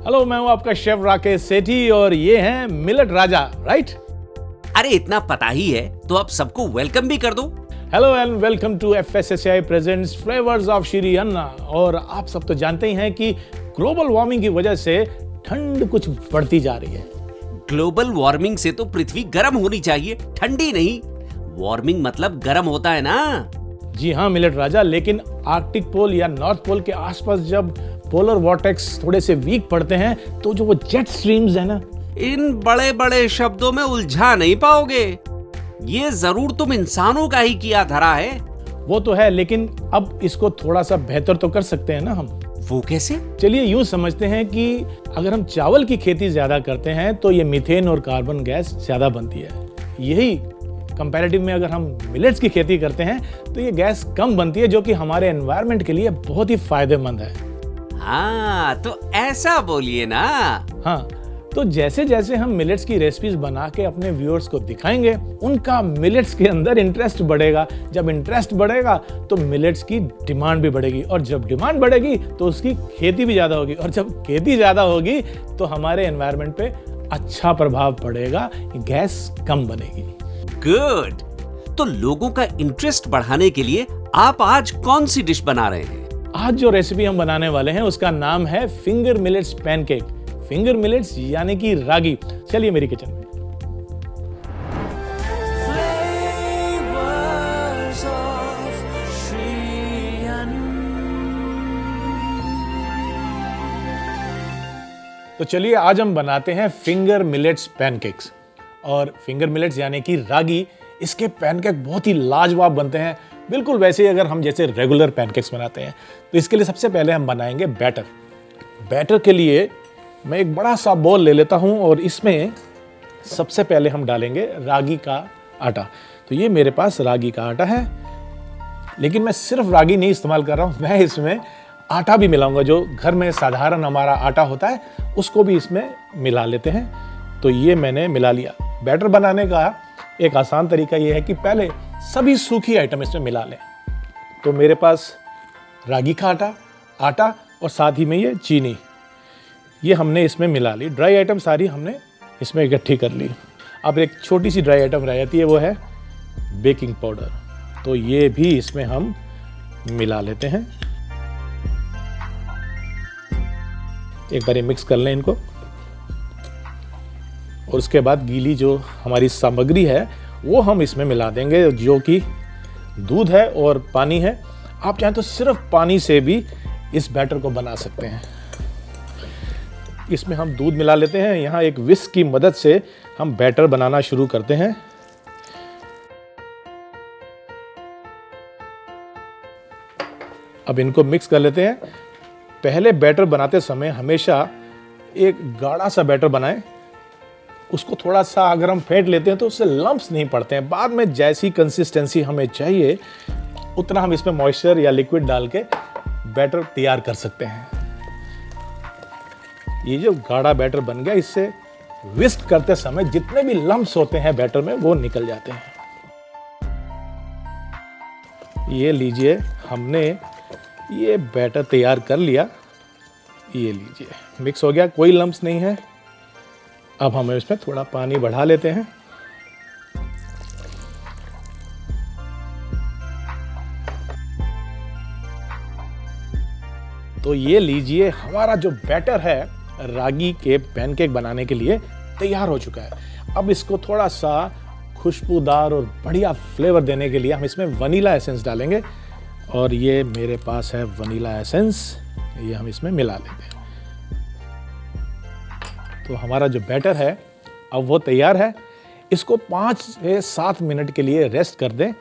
Hello, मैं हूं आपका शेफ राकेश सेठी और ये हैं मिलेट राजा, राइट? अरे इतना पता ही है तो अब सबको वेलकम भी कर दो। Hello and welcome to FSSAI presents flavours of Shri Anna. और आप सब तो जानते ही हैं कि ग्लोबल वार्मिंग की वजह से ठंड कुछ बढ़ती जा रही है। ग्लोबल वार्मिंग से तो पृथ्वी गर्म होनी चाहिए, ठंडी नहीं। वार्मिंग मतलब गर्म होता है ना। जी हाँ मिलेट राजा, लेकिन आर्कटिक पोल या नॉर्थ पोल के आसपास जब पोलर वॉर्टेक्स थोड़े से वीक पड़ते हैं तो जो वो जेट स्ट्रीम्स है ना, इन बड़े बड़े शब्दों में उलझा नहीं पाओगे। ये जरूर तुम इंसानों का ही किया धरा है। वो तो है, लेकिन अब इसको थोड़ा सा बेहतर तो कर सकते हैं ना हम। वो कैसे? चलिए यूं समझते हैं कि अगर हम चावल की खेती ज्यादा करते हैं तो ये मीथेन और कार्बन गैस ज्यादा बनती है। यही कंपैरेटिव में अगर हम मिलेट्स की खेती करते हैं तो ये गैस कम बनती है, जो कि हमारे एनवायरनमेंट के लिए बहुत ही फायदेमंद है। हाँ तो ऐसा बोलिए ना। हाँ, तो जैसे जैसे हम मिलेट्स की रेसिपीज बना के अपने व्यूअर्स को दिखाएंगे, उनका मिलेट्स के अंदर इंटरेस्ट बढ़ेगा। जब इंटरेस्ट बढ़ेगा तो मिलेट्स की डिमांड भी बढ़ेगी, और जब डिमांड बढ़ेगी तो उसकी खेती भी ज्यादा होगी, और जब खेती ज्यादा होगी तो हमारे एनवायरनमेंट पे अच्छा प्रभाव पड़ेगा, गैस कम बनेगी। गुड। तो लोगों का इंटरेस्ट बढ़ाने के लिए आप आज कौन सी डिश बना रहे हैं? आज जो रेसिपी हम बनाने वाले हैं उसका नाम है finger millets pancake. Finger millets यानी कि रागी। चलिए मेरी किचन में। तो चलिए आज हम बनाते हैं फिंगर मिलेट्स पैनकेक्स। और फिंगर मिलेट्स यानी कि रागी, इसके पैनकेक बहुत ही लाजवाब बनते हैं, बिल्कुल वैसे ही अगर हम जैसे रेगुलर पैनकेक्स बनाते हैं। तो इसके लिए सबसे पहले हम बनाएंगे बैटर। बैटर के लिए मैं एक बड़ा सा बोल ले लेता हूं और इसमें सबसे पहले हम डालेंगे रागी का आटा। तो ये मेरे पास रागी का आटा है, लेकिन मैं सिर्फ रागी नहीं इस्तेमाल कर रहा हूं, मैं इसमें आटा भी मिलाऊंगा। जो घर में साधारण हमारा आटा होता है उसको भी इसमें मिला लेते हैं। तो ये मैंने मिला लिया। बैटर बनाने का एक आसान तरीका ये है कि पहले सभी सूखी आइटम इसमें मिला लें। तो मेरे पास रागी का आटा और साथ ही में ये चीनी, ये हमने इसमें मिला ली। ड्राई आइटम सारी हमने इसमें इकट्ठी कर ली। अब एक छोटी सी ड्राई आइटम रह जाती है, वो है बेकिंग पाउडर। तो ये भी इसमें हम मिला लेते हैं। एक बार ये मिक्स कर लें इनको, और उसके बाद गीली जो हमारी सामग्री है वो हम इसमें मिला देंगे, जो कि दूध है और पानी है। आप चाहें तो सिर्फ पानी से भी इस बैटर को बना सकते हैं। इसमें हम दूध मिला लेते हैं। यहाँ एक विस्क की मदद से हम बैटर बनाना शुरू करते हैं। अब इनको मिक्स कर लेते हैं। पहले बैटर बनाते समय हमेशा एक गाढ़ा सा बैटर बनाएं। उसको थोड़ा सा अगर हम फेंट लेते हैं तो उससे लम्प्स नहीं पड़ते हैं। बाद में जैसी कंसिस्टेंसी हमें चाहिए उतना हम इसमें मॉइस्चर या लिक्विड डाल के बैटर तैयार कर सकते हैं। ये जो गाढ़ा बैटर बन गया, इससे विस्क करते समय जितने भी लम्प्स होते हैं बैटर में वो निकल जाते हैं। ये लीजिए, हमने ये बैटर तैयार कर लिया। ये लीजिए, मिक्स हो गया, कोई लम्प्स नहीं है। अब हम इसमें थोड़ा पानी बढ़ा लेते हैं। तो ये लीजिए, हमारा जो बैटर है रागी के पैनकेक बनाने के लिए तैयार हो चुका है। अब इसको थोड़ा सा खुशबूदार और बढ़िया फ्लेवर देने के लिए हम इसमें वनीला एसेंस डालेंगे। और ये मेरे पास है वनीला एसेंस, ये हम इसमें मिला लेते हैं। तो हमारा जो बैटर है अब वो तैयार है। इसको 5 से 7 मिनट के लिए रेस्ट कर दें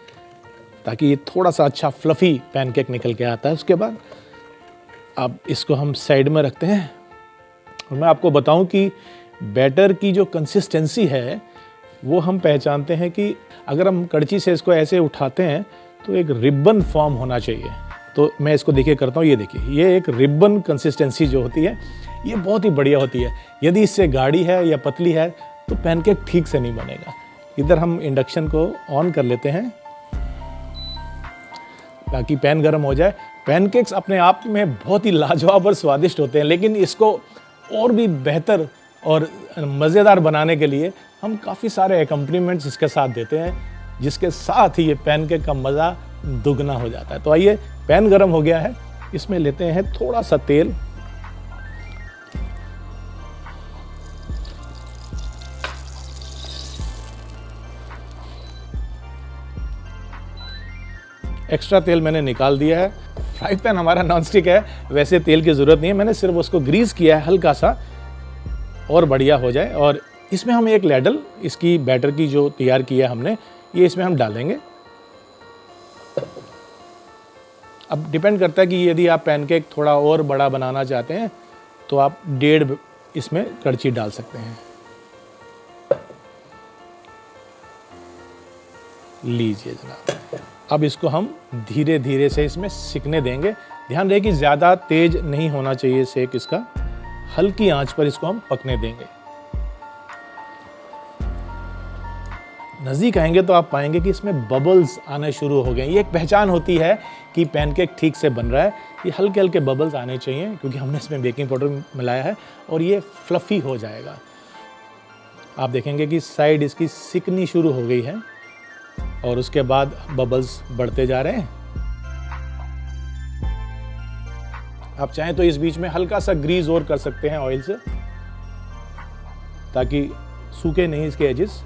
ताकि ये थोड़ा सा अच्छा फ्लफी पैनकेक निकल के आता है। उसके बाद अब इसको हम साइड में रखते हैं। और मैं आपको बताऊं कि बैटर की जो कंसिस्टेंसी है वो हम पहचानते हैं कि अगर हम कड़ची से इसको ऐसे उठाते हैं तो एक रिबन फॉर्म होना चाहिए। तो मैं इसको देखिए करता हूँ, ये देखिए, ये एक रिबन कंसिस्टेंसी जो होती है ये बहुत ही बढ़िया होती है। यदि इससे गाढ़ी है या पतली है तो पैनकेक ठीक से नहीं बनेगा। इधर हम इंडक्शन को ऑन कर लेते हैं ताकि पैन गर्म हो जाए। पैनकेक्स अपने आप में बहुत ही लाजवाब और स्वादिष्ट होते हैं, लेकिन इसको और भी बेहतर और मज़ेदार बनाने के लिए हम काफ़ी सारे एकम्पनीमेंट्स इसके साथ देते हैं, जिसके साथ ही ये पैनकेक का मज़ा दुगना हो जाता है। तो आइए, पैन गरम हो गया है, इसमें लेते हैं थोड़ा सा तेल। एक्स्ट्रा तेल मैंने निकाल दिया है। फ्राई पैन हमारा नॉनस्टिक है, वैसे तेल की ज़रूरत नहीं है, मैंने सिर्फ उसको ग्रीस किया है हल्का सा, और बढ़िया हो जाए। और इसमें हम एक लैडल इसकी बैटर की जो तैयार किया हमने, ये इसमें हम डालेंगे। अब डिपेंड करता है कि यदि आप पैनकेक थोड़ा और बड़ा बनाना चाहते हैं तो आप 1.5 इसमें कड़छी डाल सकते हैं। लीजिए जनाब, अब इसको हम धीरे धीरे से इसमें सिकने देंगे। ध्यान रहे कि ज़्यादा तेज नहीं होना चाहिए सेक इसका, हल्की आंच पर इसको हम पकने देंगे। नज़दीक आएंगे तो आप पाएंगे कि इसमें बबल्स आने शुरू हो गए। ये एक पहचान होती है कि पैनकेक ठीक से बन रहा है। ये हल्के हल्के बबल्स आने चाहिए, क्योंकि हमने इसमें बेकिंग पाउडर मिलाया है और ये फ्लफ़ी हो जाएगा। आप देखेंगे कि साइड इसकी सिकनी शुरू हो गई है और उसके बाद बबल्स बढ़ते जा रहे हैं। आप चाहें तो इस बीच में हल्का सा ग्रीस और कर सकते हैं ऑयल से, ताकि सूखे नहीं इसके एजेस।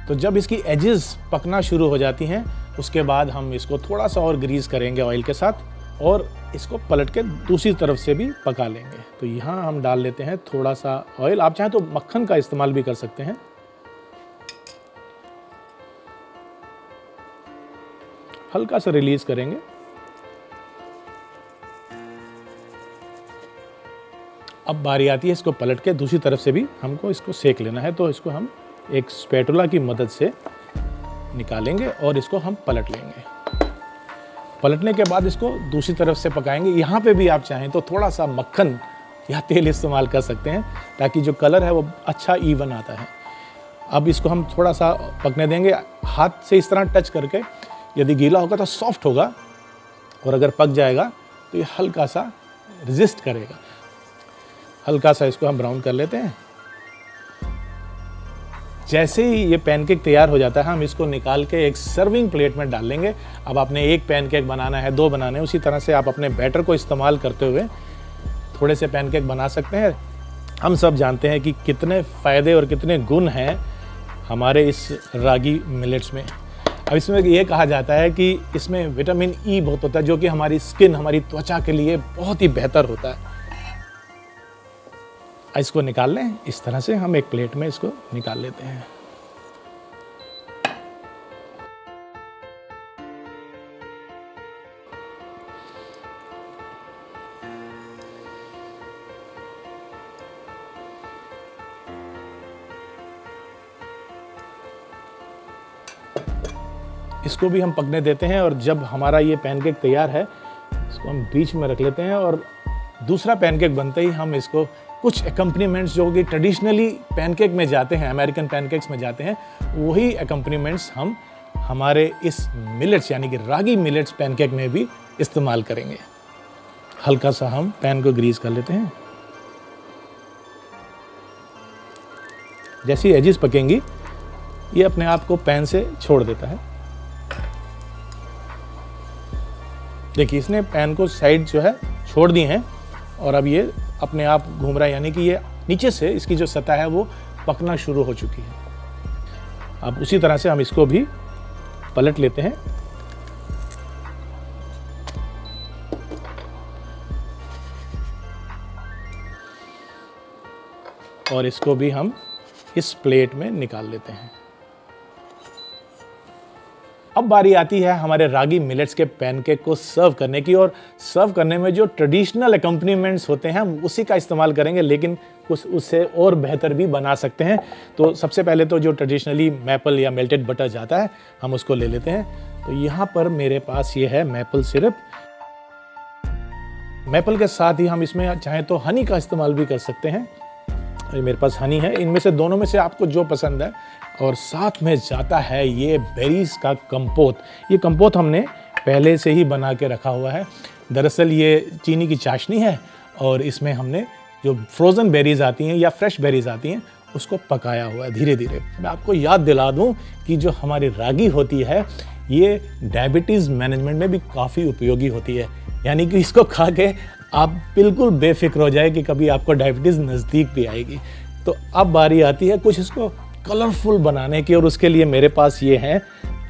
तो जब इसकी एजेस पकना शुरू हो जाती हैं, उसके बाद हम इसको थोड़ा सा और ग्रीस करेंगे ऑयल के साथ और इसको पलट के दूसरी तरफ से भी पका लेंगे। तो यहाँ हम डाल लेते हैं थोड़ा सा ऑयल। आप चाहें तो मक्खन का इस्तेमाल भी कर सकते हैं। हल्का सा रिलीज करेंगे। अब बारी आती है इसको पलट के दूसरी तरफ से भी हमको इसको सेक लेना है। तो इसको हम एक स्पैटुला की मदद से निकालेंगे और इसको हम पलट लेंगे। पलटने के बाद इसको दूसरी तरफ से पकाएंगे। यहाँ पे भी आप चाहें तो थोड़ा सा मक्खन या तेल इस्तेमाल कर सकते हैं, ताकि जो कलर है वो अच्छा ईवन आता है। अब इसको हम थोड़ा सा पकने देंगे, हाथ से इस तरह टच करके। यदि गीला होगा तो सॉफ्ट होगा, और अगर पक जाएगा तो ये हल्का सा रेजिस्ट करेगा। हल्का सा इसको हम ब्राउन कर लेते हैं। जैसे ही ये पैनकेक तैयार हो जाता है, हम इसको निकाल के एक सर्विंग प्लेट में डाल लेंगे। अब आपने एक पैनकेक बनाना है, 2 बनाने हैं, उसी तरह से आप अपने बैटर को इस्तेमाल करते हुए थोड़े से पैनकेक बना सकते हैं। हम सब जानते हैं कि कितने फ़ायदे और कितने गुण हैं हमारे इस रागी मिलेट्स में। अब इसमें ये कहा जाता है कि इसमें विटामिन ई बहुत होता है, जो कि हमारी स्किन, हमारी त्वचा के लिए बहुत ही बेहतर होता है। इसको निकाल लें। इस तरह से हम एक प्लेट में इसको निकाल लेते हैं। इसको भी हम पकने देते हैं, और जब हमारा ये पैनकेक तैयार है, इसको हम बीच में रख लेते हैं। और दूसरा पैनकेक बनते ही हम इसको कुछ एकम्पनीमेंट्स जो कि ट्रेडिशनली पैनकेक में जाते हैं, अमेरिकन पैनकेक्स में जाते हैं, वही एकम्पनीमेंट्स हम हमारे इस मिलेट्स यानी कि रागी मिलेट्स पैनकेक में भी इस्तेमाल करेंगे। हल्का सा हम पैन को ग्रीस कर लेते हैं। जैसी एजेस पकेंगी, ये अपने आप को पैन से छोड़ देता है। देखिए, इसने पैन को साइड जो है छोड़ दी हैं, और अब ये अपने आप घूम रहा है, यानी कि ये नीचे से इसकी जो सतह है वो पकना शुरू हो चुकी है। अब उसी तरह से हम इसको भी पलट लेते हैं। और इसको भी हम इस प्लेट में निकाल लेते हैं। अब बारी आती है हमारे रागी मिलेट्स के पैनकेक को सर्व करने की, और सर्व करने में जो ट्रेडिशनल एकम्पनीमेंट्स होते हैं हम उसी का इस्तेमाल करेंगे, लेकिन कुछ उससे और बेहतर भी बना सकते हैं। तो सबसे पहले तो जो ट्रेडिशनली मैपल या मेल्टेड बटर जाता है, हम उसको ले लेते हैं। तो यहाँ पर मेरे पास ये है मैपल सिरप। मैपल के साथ ही हम इसमें चाहें तो हनी का इस्तेमाल भी कर सकते हैं। मेरे पास हनी है, इनमें से दोनों में से आपको जो पसंद है। और साथ में जाता है ये बेरीज का कंपोत। ये कंपोत हमने पहले से ही बना के रखा हुआ है। दरअसल ये चीनी की चाशनी है और इसमें हमने जो फ्रोज़न बेरीज आती हैं या फ्रेश बेरीज आती हैं उसको पकाया हुआ है धीरे धीरे। मैं आपको याद दिला दूं कि जो हमारी रागी होती है ये डायबिटीज़ मैनेजमेंट में भी काफ़ी उपयोगी होती है। यानी कि इसको खा के आप बिल्कुल बेफिक्र हो जाए कि कभी आपको डायबिटीज़ नज़दीक भी आएगी। तो अब बारी आती है कुछ इसको कलरफुल बनाने की, और उसके लिए मेरे पास ये हैं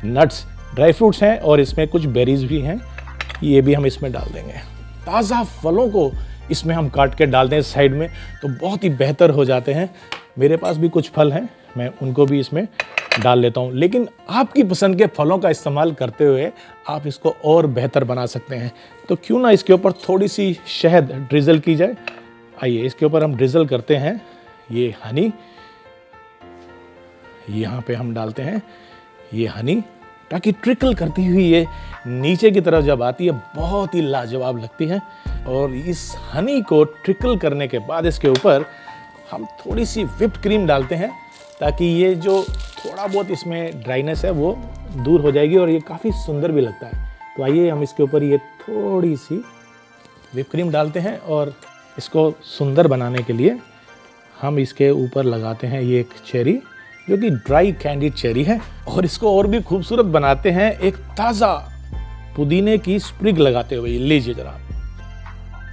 नट्स, ड्राई फ्रूट्स हैं और इसमें कुछ बेरीज भी हैं, ये भी हम इसमें डाल देंगे। ताज़ा फलों को इसमें हम काट के डाल दें साइड में तो बहुत ही बेहतर हो जाते हैं। मेरे पास भी कुछ फल हैं, मैं उनको भी इसमें डाल लेता हूँ, लेकिन आपकी पसंद के फलों का इस्तेमाल करते हुए आप इसको और बेहतर बना सकते हैं। तो क्यों ना इसके ऊपर थोड़ी सी शहद ड्रिजल की जाए। आइए इसके ऊपर हम ड्रिजल करते हैं ये हनी, यहाँ पे हम डालते हैं ये हनी, ताकि ट्रिकल करती हुई ये नीचे की तरफ जब आती है बहुत ही लाजवाब लगती है। और इस हनी को ट्रिकल करने के बाद इसके ऊपर हम थोड़ी सी व्हिप्ड क्रीम डालते हैं ताकि ये जो थोड़ा बहुत इसमें ड्राइनेस है वो दूर हो जाएगी और ये काफ़ी सुंदर भी लगता है। तो आइए हम इसके ऊपर ये थोड़ी सी व्हिप क्रीम डालते हैं और इसको सुंदर बनाने के लिए हम इसके ऊपर लगाते हैं ये एक चेरी, जो कि ड्राई कैंडिड चेरी है, और इसको और भी खूबसूरत बनाते हैं एक ताज़ा पुदीने की स्प्रिग लगाते हुए। लीजिए जरा।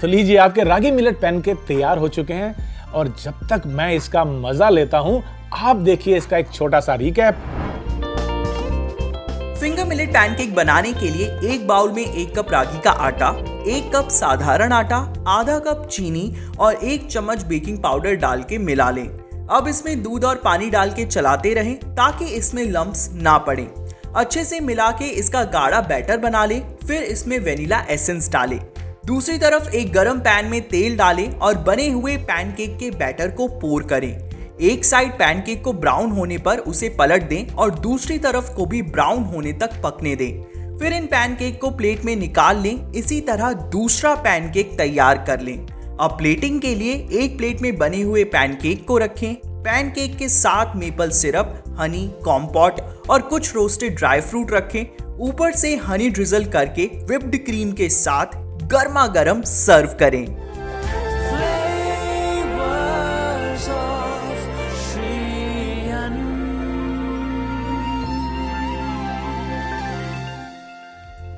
तो लीजिए आपके रागी मिलेट पैनकेक तैयार हो चुके हैं, और जब तक मैं इसका मजा लेता हूं आप देखिए इसका एक छोटा सा रिकैप। फिंगर मिलेट पैनकेक बनाने के लिए एक बाउल में 1 कप रागी का आटा, 1 कप साधारण आटा, आधा कप चीनी और 1 चम्मच बेकिंग पाउडर डाल के मिला लें। अब इसमें दूध और पानी डाल के चलाते रहें ताकि इसमें लम्प्स ना पड़े। अच्छे से मिला के इसका गाढ़ा बैटर बना लें। फिर इसमें वेनिला एसेंस डालें। दूसरी तरफ एक गरम पैन में तेल डालें और बने हुए पैनकेक के बैटर को पोर करें। एक साइड पैनकेक को ब्राउन होने पर उसे पलट दें और दूसरी तरफ को भी ब्राउन होने तक पकने दें। फिर इन पैनकेक को प्लेट में निकाल लें। इसी तरह दूसरा पैनकेक तैयार कर लें। अब प्लेटिंग के लिए एक प्लेट में बने हुए पैनकेक को रखें। पैनकेक के साथ मेपल सिरप, हनी, कॉम्पोट और कुछ रोस्टेड ड्राई फ्रूट रखें। ऊपर से हनी ड्रिजल करके व्हिप्ड क्रीम के साथ गर्मा गर्म सर्व करें।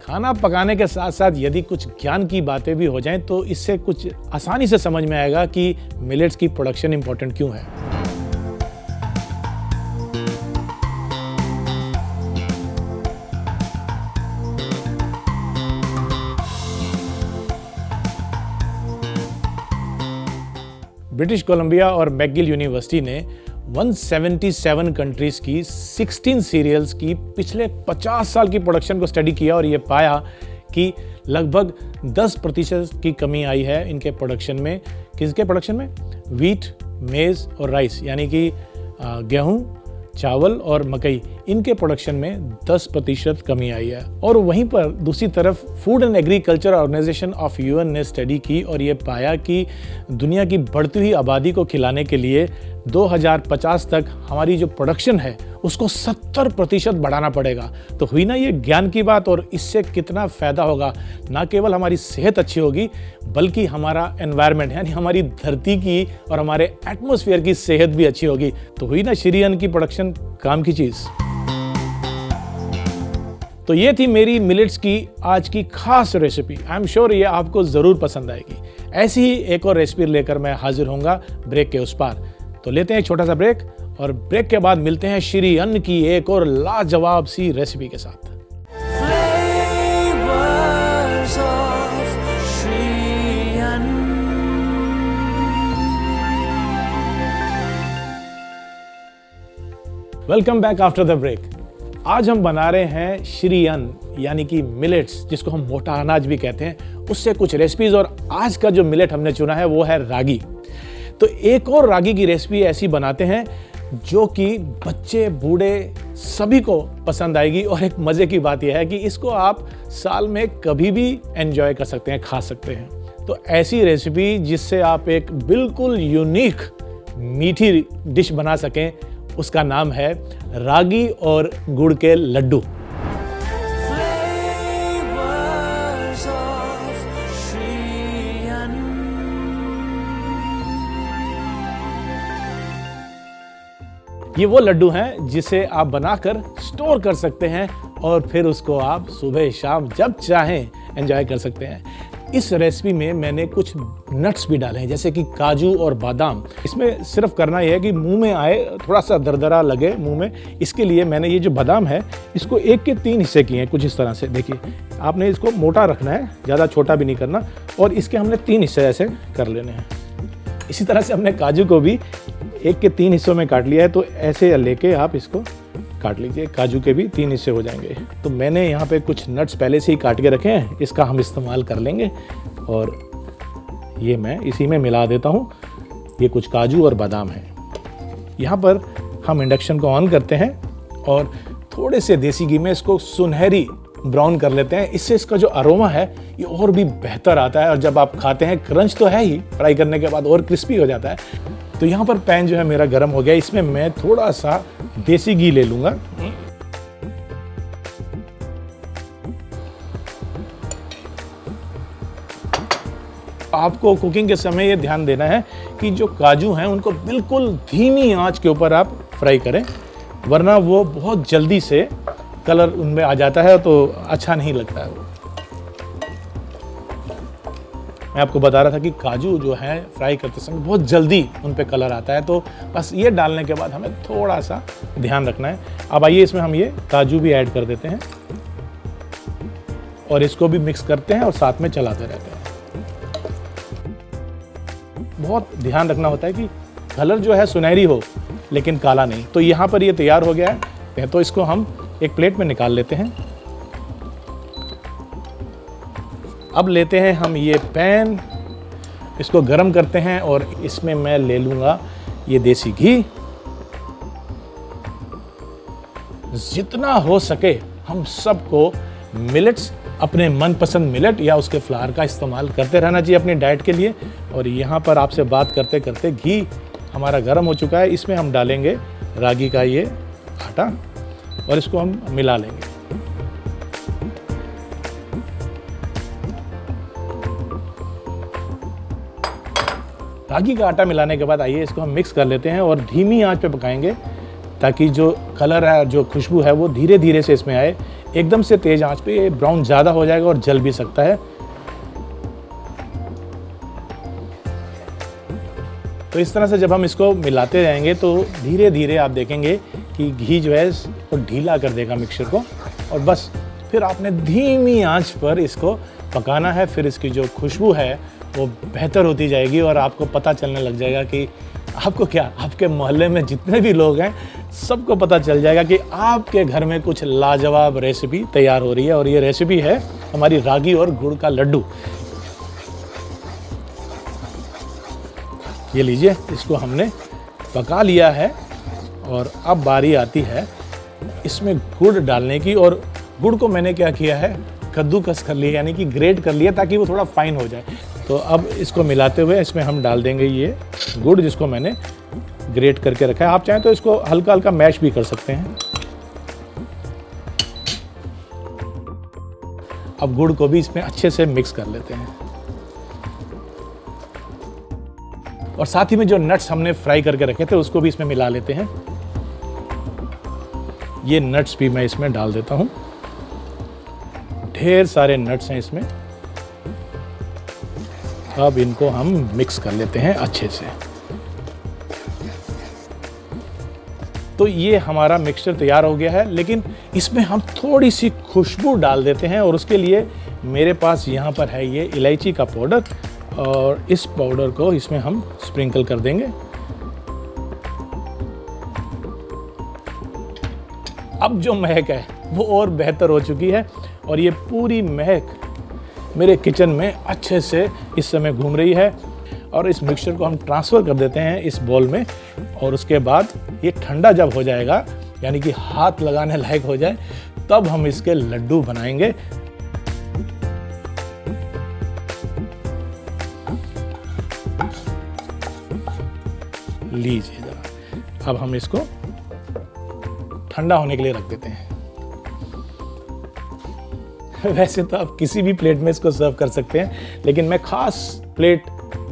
खाना पकाने के साथ साथ यदि कुछ ज्ञान की बातें भी हो जाएं तो इससे कुछ आसानी से समझ में आएगा कि मिलेट्स की प्रोडक्शन इंपॉर्टेंट क्यों है। ब्रिटिश कोलंबिया और मैकगिल यूनिवर्सिटी ने 177 कंट्रीज की 16 सीरियल्स की पिछले 50 साल की प्रोडक्शन को स्टडी किया और ये पाया कि लगभग 10% की कमी आई है इनके प्रोडक्शन में। किसके प्रोडक्शन में? व्हीट, मेज़ और राइस, यानी कि गेहूं, चावल और मकई, इनके प्रोडक्शन में 10% कमी आई है। और वहीं पर दूसरी तरफ food and agriculture organization of UN ने स्टडी की और ये पाया कि दुनिया की बढ़ती हुई आबादी को खिलाने के लिए 2050 तक हमारी जो प्रोडक्शन है उसको 70% बढ़ाना पड़ेगा। तो हुई ना ये ज्ञान की बात, और इससे कितना फ़ायदा होगा। ना केवल हमारी सेहत अच्छी होगी बल्कि हमारा एनवायरनमेंट यानी हमारी धरती की और हमारे एटमॉस्फेयर की सेहत भी अच्छी होगी। तो हुई ना श्री अन्न की प्रोडक्शन काम की चीज़। तो ये थी मेरी मिलेट्स की आज की खास रेसिपी। आई एम श्योर ये आपको ज़रूर पसंद आएगी। ऐसी ही एक और रेसिपी लेकर मैं हाजिर होऊंगा ब्रेक के उस पार। तो लेते हैं एक छोटा सा ब्रेक, और ब्रेक के बाद मिलते हैं श्री अन्न की एक और लाजवाब सी रेसिपी के साथ। Welcome back after the break. आज हम बना रहे हैं श्री अन्न यानी कि मिलेट्स, जिसको हम मोटा अनाज भी कहते हैं, उससे कुछ रेसिपीज। और आज का जो मिलेट हमने चुना है वो है रागी। तो एक और रागी की रेसिपी ऐसी बनाते हैं जो कि बच्चे बूढ़े सभी को पसंद आएगी। और एक मज़े की बात यह है कि इसको आप साल में कभी भी एंजॉय कर सकते हैं, खा सकते हैं। तो ऐसी रेसिपी जिससे आप एक बिल्कुल यूनिक मीठी डिश बना सकें, उसका नाम है रागी और गुड़ के लड्डू। ये वो लड्डू हैं जिसे आप बनाकर स्टोर कर सकते हैं और फिर उसको आप सुबह शाम जब चाहें एंजॉय कर सकते हैं। इस रेसिपी में मैंने कुछ नट्स भी डाले हैं, जैसे कि काजू और बादाम। इसमें सिर्फ करना यह है कि मुंह में आए, थोड़ा सा दरदरा लगे मुंह में। इसके लिए मैंने ये जो बादाम है इसको 1 के 3 हिस्से किए हैं, कुछ इस तरह से। देखिए, आपने इसको मोटा रखना है, ज़्यादा छोटा भी नहीं करना, और इसके हमने 3 हिस्से ऐसे कर लेने हैं। इसी तरह से हमने काजू को भी 1 के 3 हिस्सों में काट लिया है, तो ऐसे लेके आप इसको काट लीजिए। काजू के भी 3 हिस्से हो जाएंगे। तो मैंने यहाँ पे कुछ नट्स पहले से ही काट के रखे हैं, इसका हम इस्तेमाल कर लेंगे और ये मैं इसी में मिला देता हूँ। ये कुछ काजू और बादाम है। यहाँ पर हम इंडक्शन को ऑन करते हैं और थोड़े से देसी घी में इसको सुनहरी ब्राउन कर लेते हैं। इससे इसका जो अरोमा है ये और भी बेहतर आता है, और जब आप खाते हैं क्रंच तो है ही, फ्राई करने के बाद और क्रिस्पी हो जाता है। तो यहाँ पर पैन जो है मेरा गर्म हो गया, इसमें मैं थोड़ा सा देसी घी ले लूँगा। आपको कुकिंग के समय ये ध्यान देना है कि जो काजू हैं उनको बिल्कुल धीमी आंच के ऊपर आप फ्राई करें, वरना वो बहुत जल्दी से कलर उनमें आ जाता है तो अच्छा नहीं लगता है। मैं आपको बता रहा था कि काजू जो है फ्राई करते समय बहुत जल्दी उन पे कलर आता है, तो बस ये डालने के बाद हमें थोड़ा सा ध्यान रखना है। अब आइए इसमें हम ये काजू भी ऐड कर देते हैं और इसको भी मिक्स करते हैं और साथ में चलाते रहते हैं। बहुत ध्यान रखना होता है कि कलर जो है सुनहरी हो लेकिन काला नहीं। तो यहाँ पर ये तैयार हो गया है, तो इसको हम एक प्लेट में निकाल लेते हैं। अब लेते हैं हम ये पैन, इसको गरम करते हैं और इसमें मैं ले लूँगा ये देसी घी। जितना हो सके हम सबको मिलेट्स, अपने मनपसंद मिलेट या उसके फ्लावर का इस्तेमाल करते रहना चाहिए अपनी डाइट के लिए। और यहाँ पर आपसे बात करते करते घी हमारा गर्म हो चुका है, इसमें हम डालेंगे रागी का ये आटा और इसको हम मिला लेंगे। रागी का आटा मिलाने के बाद आइए इसको हम मिक्स कर लेते हैं और धीमी आंच पे पकाएंगे, ताकि जो कलर है, जो खुशबू है वो धीरे धीरे से इसमें आए। एकदम से तेज आंच पे ये ब्राउन ज़्यादा हो जाएगा और जल भी सकता है। तो इस तरह से जब हम इसको मिलाते रहेंगे तो धीरे धीरे आप देखेंगे कि घी जो है वो ढीला कर देगा मिक्सचर को, और बस फिर आपने धीमी आंच पर इसको पकाना है। फिर इसकी जो खुशबू है वो बेहतर होती जाएगी और आपको पता चलने लग जाएगा कि आपको क्या, आपके मोहल्ले में जितने भी लोग हैं सबको पता चल जाएगा कि आपके घर में कुछ लाजवाब रेसिपी तैयार हो रही है। और ये रेसिपी है हमारी रागी और गुड़ का लड्डू। ये लीजिए, इसको हमने पका लिया है और अब बारी आती है इसमें गुड़ डालने की। और गुड़ को मैंने क्या किया है, कद्दूकस कर लिया, यानी कि ग्रेट कर लिया ताकि वो थोड़ा फाइन हो जाए। तो अब इसको मिलाते हुए इसमें हम डाल देंगे ये गुड़ जिसको मैंने ग्रेट करके रखा है। आप चाहें तो इसको हल्का हल्का मैश भी कर सकते हैं। अब गुड़ को भी इसमें अच्छे से मिक्स कर लेते हैं और साथ ही में जो नट्स हमने फ्राई करके रखे थे उसको भी इसमें मिला लेते हैं। ये नट्स भी मैं इसमें डाल देता हूं। ढेर सारे नट्स हैं इसमें। अब इनको हम मिक्स कर लेते हैं अच्छे से। तो ये हमारा मिक्सचर तैयार हो गया है, लेकिन इसमें हम थोड़ी सी खुशबू डाल देते हैं और उसके लिए मेरे पास यहाँ पर है ये इलायची का पाउडर, और इस पाउडर को इसमें हम स्प्रिंकल कर देंगे। अब जो महक है वो और बेहतर हो चुकी है और ये पूरी महक मेरे किचन में अच्छे से इस समय घूम रही है। और इस मिक्सचर को हम ट्रांसफ़र कर देते हैं इस बॉल में, और उसके बाद ये ठंडा जब हो जाएगा, यानी कि हाथ लगाने लायक हो जाए, तब हम इसके लड्डू बनाएंगे। लीजिए जरा, अब हम इसको ठंडा होने के लिए रख देते हैं। वैसे तो आप किसी भी प्लेट में इसको सर्व कर सकते हैं, लेकिन मैं खास प्लेट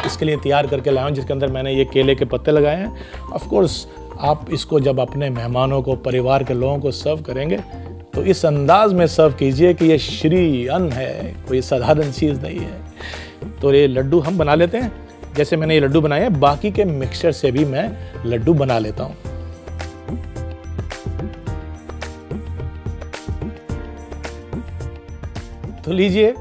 इसके लिए तैयार करके लाया हूँ जिसके अंदर मैंने ये केले के पत्ते लगाए हैं। ऑफ कोर्स आप इसको जब अपने मेहमानों को, परिवार के लोगों को सर्व करेंगे तो इस अंदाज में सर्व कीजिए कि ये श्री अन्न है, कोई साधारण चीज़ नहीं है। तो ये लड्डू हम बना लेते हैं। जैसे मैंने ये लड्डू बनाए हैं, बाकी के मिक्सचर से भी मैं लड्डू बना लेता हूँ। तो लीजिए,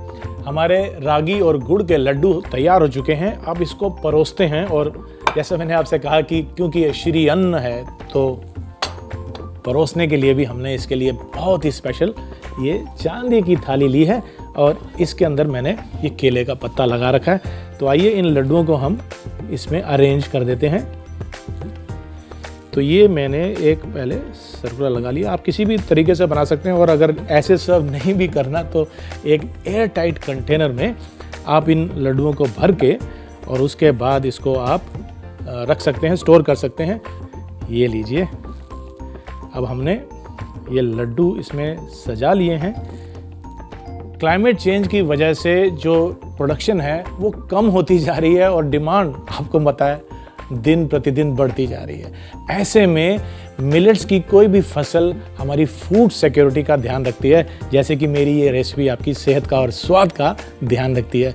हमारे रागी और गुड़ के लड्डू तैयार हो चुके हैं। अब इसको परोसते हैं। और जैसे मैंने आपसे कहा कि क्योंकि ये श्री अन्न है तो परोसने के लिए भी हमने इसके लिए बहुत ही स्पेशल ये चांदी की थाली ली है और इसके अंदर मैंने ये केले का पत्ता लगा रखा है। तो आइए इन लड्डुओं को हम इसमें अरेंज कर देते हैं। तो ये मैंने एक पहले सर्कुलर लगा लिया। आप किसी भी तरीके से बना सकते हैं और अगर ऐसे सर्व नहीं भी करना तो एक एयर टाइट कंटेनर में आप इन लड्डुओं को भर के और उसके बाद इसको आप रख सकते हैं, स्टोर कर सकते हैं। ये लीजिए, अब हमने ये लड्डू इसमें सजा लिए हैं। क्लाइमेट चेंज की वजह से जो प्रोडक्शन है वो कम होती जा रही है और डिमांड आपको पता है दिन प्रतिदिन बढ़ती जा रही है। ऐसे में मिलेट्स की कोई भी फसल हमारी फूड सिक्योरिटी का ध्यान रखती है, जैसे कि मेरी ये रेसिपी आपकी सेहत का और स्वाद का ध्यान रखती है।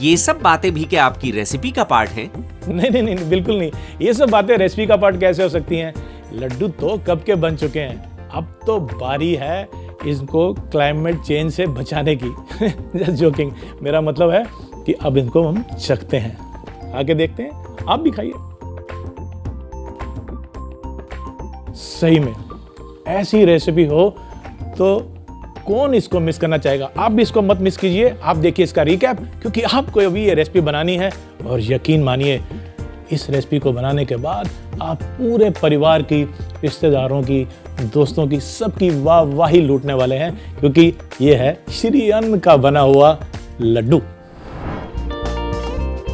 ये सब बातें भी क्या आपकी रेसिपी का पार्ट है? नहीं, बिल्कुल नहीं। ये सब बातें रेसिपी का पार्ट कैसे हो सकती हैं? लड्डू तो कब के बन चुके हैं। अब तो बारी है इनको क्लाइमेट चेंज से बचाने की। Just joking. मेरा मतलब है कि अब इनको हम चखते हैं, आके देखते हैं। आप भी खाइए। सही में ऐसी रेसिपी हो तो कौन इसको मिस करना चाहेगा? आप भी इसको मत मिस कीजिए। आप देखिए इसका रिकैप, क्योंकि आपको अभी ये रेसिपी बनानी है और यकीन मानिए इस रेसिपी को बनाने के बाद आप पूरे परिवार की, रिश्तेदारों की, दोस्तों की, सबकी वाहवाही लूटने वाले हैं, क्योंकि ये है श्री अन्न का बना हुआ लड्डू।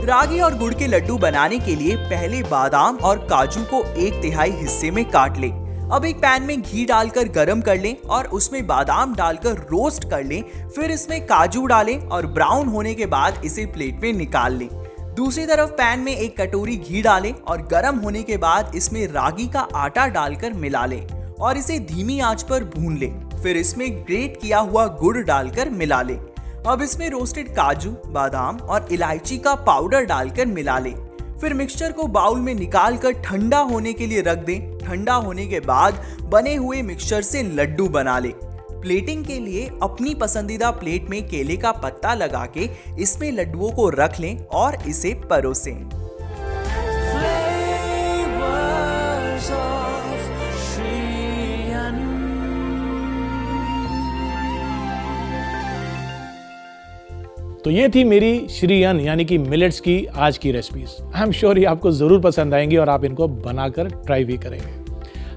रागी और गुड़ के लड्डू बनाने के लिए पहले बादाम और काजू को 1/3 हिस्से में काट लें। अब एक पैन में घी डालकर गरम कर लें और उसमें बादाम डालकर रोस्ट कर लें। फिर इसमें काजू डालें और ब्राउन होने के बाद इसे प्लेट में निकाल लें। दूसरी तरफ पैन में एक कटोरी घी डालें और गरम होने के बाद इसमें रागी का आटा डालकर मिला लें और इसे धीमी आंच पर भून लें। फिर इसमें ग्रेट किया हुआ गुड़ डालकर मिला लें। अब इसमें रोस्टेड काजू, बादाम और इलायची का पाउडर डालकर मिला लें। फिर मिक्सचर को बाउल में निकाल कर ठंडा होने के लिए रख दें। ठंडा होने के बाद बने हुए मिक्सचर से लड्डू बना लें। प्लेटिंग के लिए अपनी पसंदीदा प्लेट में केले का पत्ता लगा के इसमें लड्डुओं को रख लें और इसे परोसें। तो ये थी मेरी श्री अन्न यानी कि मिलेट्स की आज की रेसिपीज। आई एम श्योर ये आपको ज़रूर पसंद आएंगी और आप इनको बनाकर ट्राई भी करेंगे।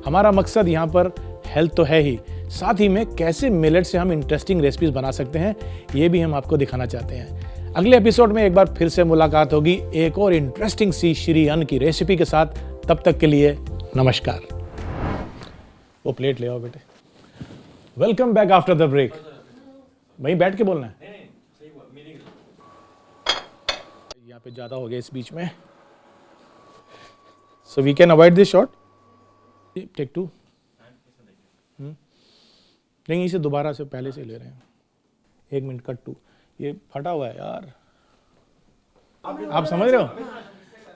हमारा मकसद यहाँ पर हेल्थ तो है ही, साथ ही में कैसे मिलेट से हम इंटरेस्टिंग रेसिपीज बना सकते हैं ये भी हम आपको दिखाना चाहते हैं। अगले एपिसोड में एक बार फिर से मुलाकात होगी एक और इंटरेस्टिंग सी श्री अन्न की रेसिपी के साथ। तब तक के लिए नमस्कार। वो प्लेट ले आओ बेटे। Welcome back after the break. वहीं बैठ के बोलना है। यहाँ पे ज़्यादा हो गया इस बीच में, so we can avoid this shot. Take 2। नहीं, इसे दोबारा से पहले से ले रहे हैं। 1 मिनट, कट 2। ये फटा हुआ है यार, आप समझ रहे हो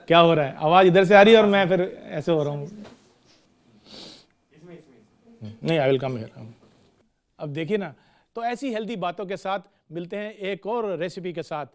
क्या हो रहा है? आवाज इधर से आ रही है और मैं फिर ऐसे हो रहा हूँ। नहीं, आई विल कम हियर। अब देखिए ना, तो ऐसी हेल्दी बातों के साथ मिलते हैं एक और रेसिपी के साथ।